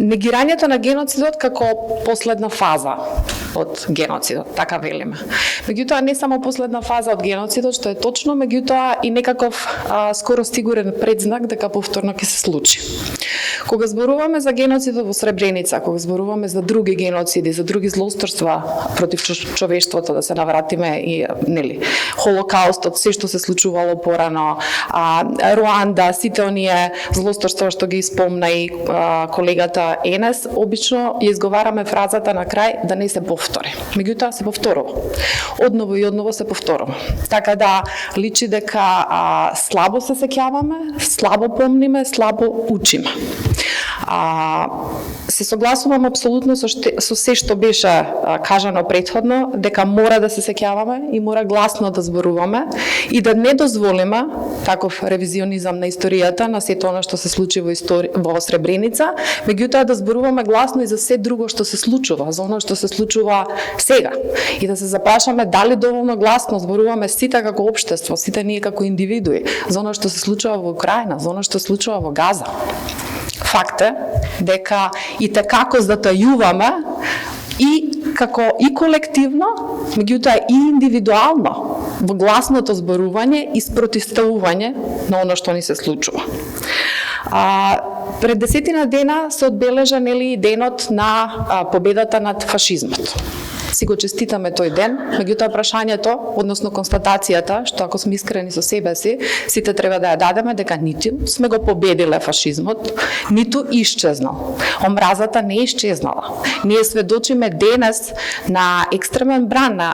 Негирањето на геноцидот како последна фаза од геноцидот, така велиме. Меѓутоа, не само последна фаза од геноцидот, што е точно, меѓутоа и некаков скоро сигурен предзнак дека повторно ќе се случи. Кога зборуваме за геноцидот во Сребреница, кога зборуваме за други геноциди, за други злоусторства против човештвото, да се навратиме и Холокаустот, се што се случувало порано, Руанда, сите оние злоусторства што ги спомна и колегата Енес, обично ја изговараме фразата на крај да не се повтори. Меѓутоа се повторува. Одново и одново се повторува. Така да личи дека слабо се сеќаваме, слабо помниме, слабо учиме. Се согласувам апсолутно со се што беше кажано претходно, дека мора да се сеќаваме и мора гласно да зборуваме и да не дозволиме таков ревизионизам на историјата, на сето она што се случи во Сребреница, меѓутоа да зборуваме гласно и за се друго што се случува, за оно што се случува сега. И да се запрашаме дали доволно гласно зборуваме сите како општество, сите ние како индивидуи, за оно што се случува во Украина, за оно што се случува во Газа. Факт е дека и како затајуваме и како и колективно, меѓутоа и индивидуално во гласното зборување и спротивставување на оно што ни се случува. Пред 10 дена се одбележа денот на победата над фашизмот. Си го честитаме тој ден, меѓутоа прашањето, односно констатацијата, што ако сме искрени со себе си, сите треба да ја дадеме дека ниту сме го победиле фашизмот, ниту исчезнал. Омразата не е исчезнала. Ние сведочиме денес на екстремен бран, на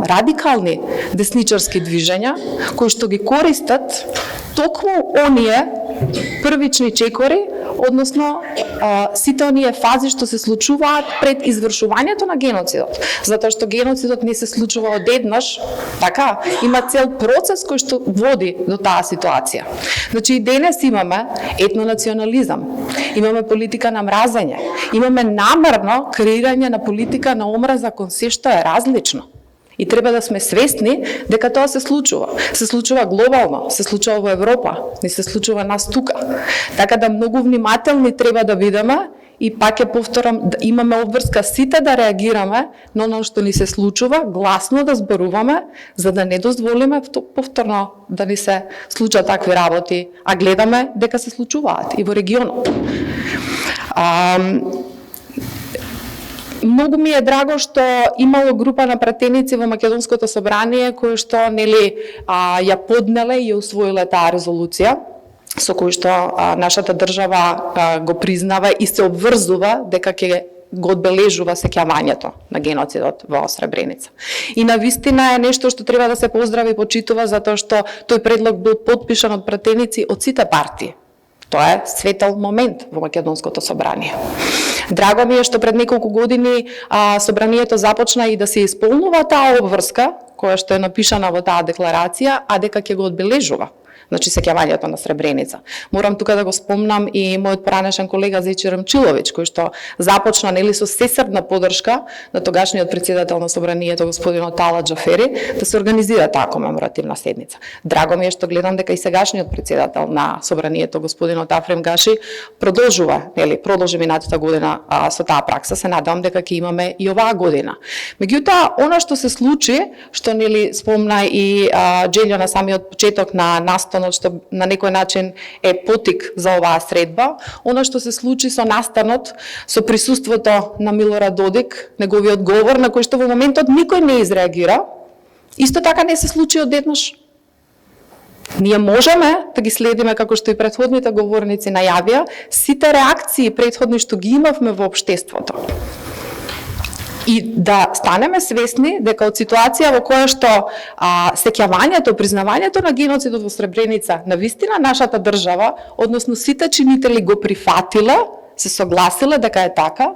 радикални десничарски движења, кои што ги користат токму оние првични чекори, односно сите оние фази што се случуваат пред извршувањето на геноцидот. Затоа што геноцидот не се случува одеднаш, така, има цел процес кој што води до таа ситуација. Значи и денес имаме етнонационализам, имаме политика на мразење, имаме намерно креирање на политика на омраза кон се што е различно. И треба да сме свесни дека тоа се случува. Се случува глобално, се случува во Европа, не се случува нас тука. Така да многу внимателни треба да бидеме и пак ќе повторам, да имаме обврска сите да реагираме на оно што ни се случува, гласно да зборуваме, за да не дозволиме повторно да ни се случат такви работи, а гледаме дека се случуваат и во регионот. Многу ми е драго што имало група на пратеници во Македонското собрание кои што ја поднеле и ја усвоиле таа резолуција со кој што нашата држава го признава и се обврзува дека ќе го одбележува сеќавањето на геноцидот во Сребреница. И навистина е нешто што треба да се поздрави и почитува затоа што тој предлог бил подпишан од пратеници од сите партии. Тоа е светел момент во Македонското собрание. Драго ми е што пред неколку години собранието започна и да се исполнува таа обврска, која што е напишана во таа декларација, а дека ќе го одбележува. Значи сеќавањето на Сребреница. Морам тука да го спомнам и мојот поранешен колега Зечир Ремчиловиќ, кој што започна со сесрдна поддршка на тогашниот председател на собранието господин Талат Џафери да се организира таа комеморативна седница. Драго ми е што гледам дека и сегашниот председател на собранието господин Афрем Гаши продолжи минатата година со таа пракса. Се надевам дека ќе имаме и оваа година. Меѓутоа, она што се случи, што спомна и Джелјо на самиот почеток на настанот, што на некој начин е потик за оваа средба, она што се случи со настанот, со присуството на Милорад Додик, неговиот говор на кој што во моментот никој не изреагира, исто така не се случи одеднаш. Ние можеме да ги следиме, како што и претходните говорници најавија, сите реакции претходни што ги имавме во општеството. И да станеме свесни дека од ситуација во која што сеќавањето, признавањето на геноцидот во Сребреница, навистина нашата држава, односно сите чинители го прифатиле, се согласиле дека е така.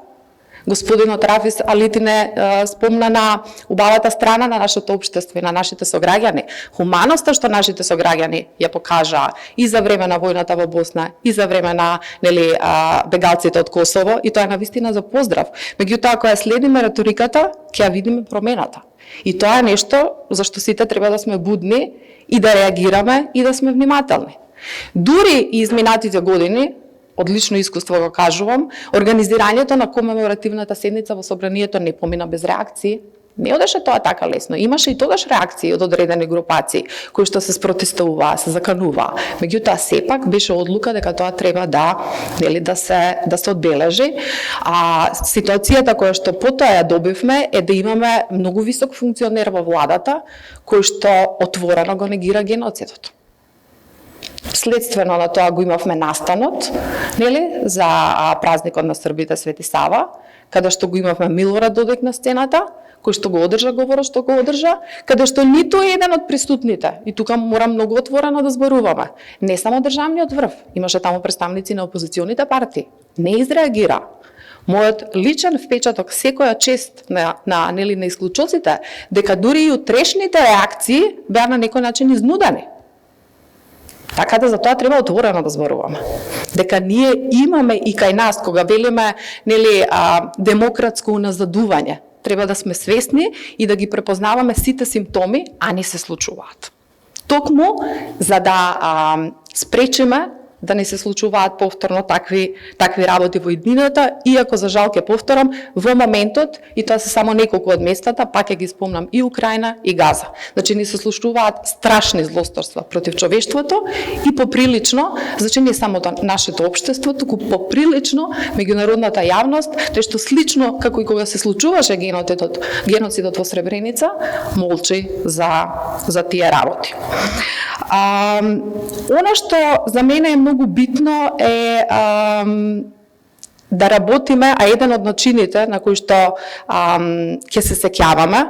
Господинот Рафис Алитине спомна на убавата страна на нашето општество и на нашите сограѓани. Хуманоста што нашите сограѓани ја покажаа и за време на војната во Босна, и за време на бегалците од Косово, и тоа е навистина за поздрав. Меѓутоа, ако ја следиме реториката, ќе ја видиме промената. И тоа е нешто за што сите треба да сме будни и да реагираме и да сме внимателни. Дури и изминатите години, лично искуство го кажувам, организирањето на комеморативната седница во собранието не помина без реакции. Не одеше тоа така лесно. Имаше и тогаш реакции од одредени групации кои што се спротестуваа, се закануваа. Меѓутоа сепак беше одлука дека тоа треба да се одбележи. А ситуацијата која што потоа ја добивме е да имаме многу висок функционер во владата кој што отворено го негира геноцидот. Следствено на тоа го имавме настанот, за празникот на Србите Свети Сава, каде што го имавме Милорад Додик на сцената, кој што го одржа говорот што го одржа, каде што ниту еден од присутните, и тука морам многу отворено да зборуваме, не само државниот врв, имаше таму представници на опозиционите партии, не изреагира. Мојот личен впечаток секоја чест на исклучоците, дека дури и утрешните реакции беа на некој начин изнудени. Така да за тоа треба отворено да зборуваме. Дека ние имаме и кај нас, кога велиме демократско уназадување, треба да сме свесни и да ги препознаваме сите симптоми, а не се случуваат. Токму за да спречиме да не се случуваат повторно такви работи во иднината, иако за жал ќе повторам, во моментот, и тоа се само неколку од местата, пак ќе ги спомнам и Украина и Газа. Значи не се случуваат страшни злосторства против човештвото и поприлично, значи не само нашето општество, туку поприлично меѓународната јавност, тој што слично како и кога се случуваше геноцидот во Сребреница, молчи за тие работи. Она што за мене е многу битно е да работиме, а еден од начините на кои што ќе се сеќаваме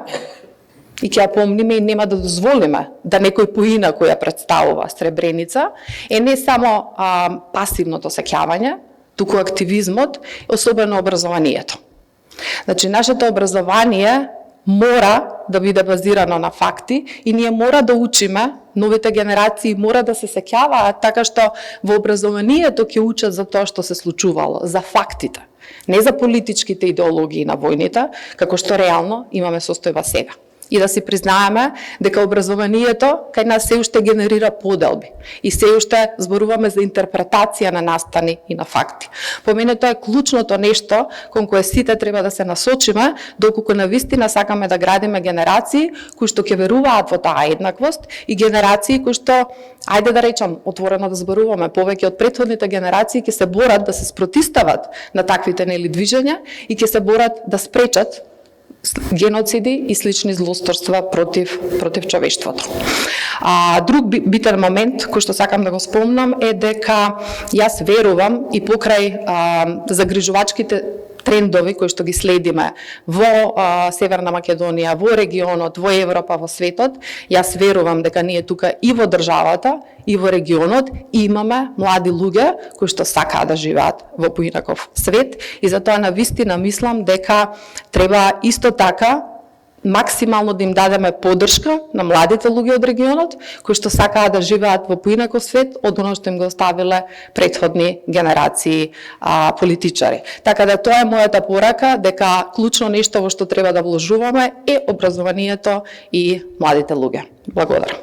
и ќе ја помниме и нема да дозволиме да некој поинаку ја представува Сребреница, е не само пасивното сеќавање, туку активизмот, особено образованието. Значи, нашето образование мора да биде базирано на факти и ние мора да учиме, новите генерации мора да се сеќаваат така што во образованието ќе учат за тоа што се случувало, за фактите, не за политичките идеологии на војните, како што реално имаме состојба сега. И да си признаеме дека образованието кај нас се уште генерира поделби и се уште зборуваме за интерпретација на настани и на факти. По мене тоа е клучното нешто кон кое сите треба да се насочиме, доколку навистина сакаме да градиме генерации кои што ќе веруваат во таа еднаквост и генерации кои што, ајде да речам, отворено да зборуваме, повеќе од претходните генерации ќе се борат да се спротистават на таквите движења и ќе се борат да спречат геноциди и слични злосторства против човештвото. Друг битен момент кој што сакам да го спомнам е дека јас верувам и покрај загрижувачките трендови кои што ги следиме во Северна Македонија, во регионот, во Европа, во светот, јас верувам дека ние тука и во државата, и во регионот имаме млади луѓе кои што сакаат да живеат во поинаков свет и затоа навистина мислам дека треба исто така максимално да им дадеме поддршка на младите луѓе од регионот кои што сакаат да живеат во поинаков свет од оно што им го оставиле претходни генерации политичари. Така да тоа е мојата порака, дека клучно нешто во што треба да вложуваме е образованието и младите луѓе. Благодарам.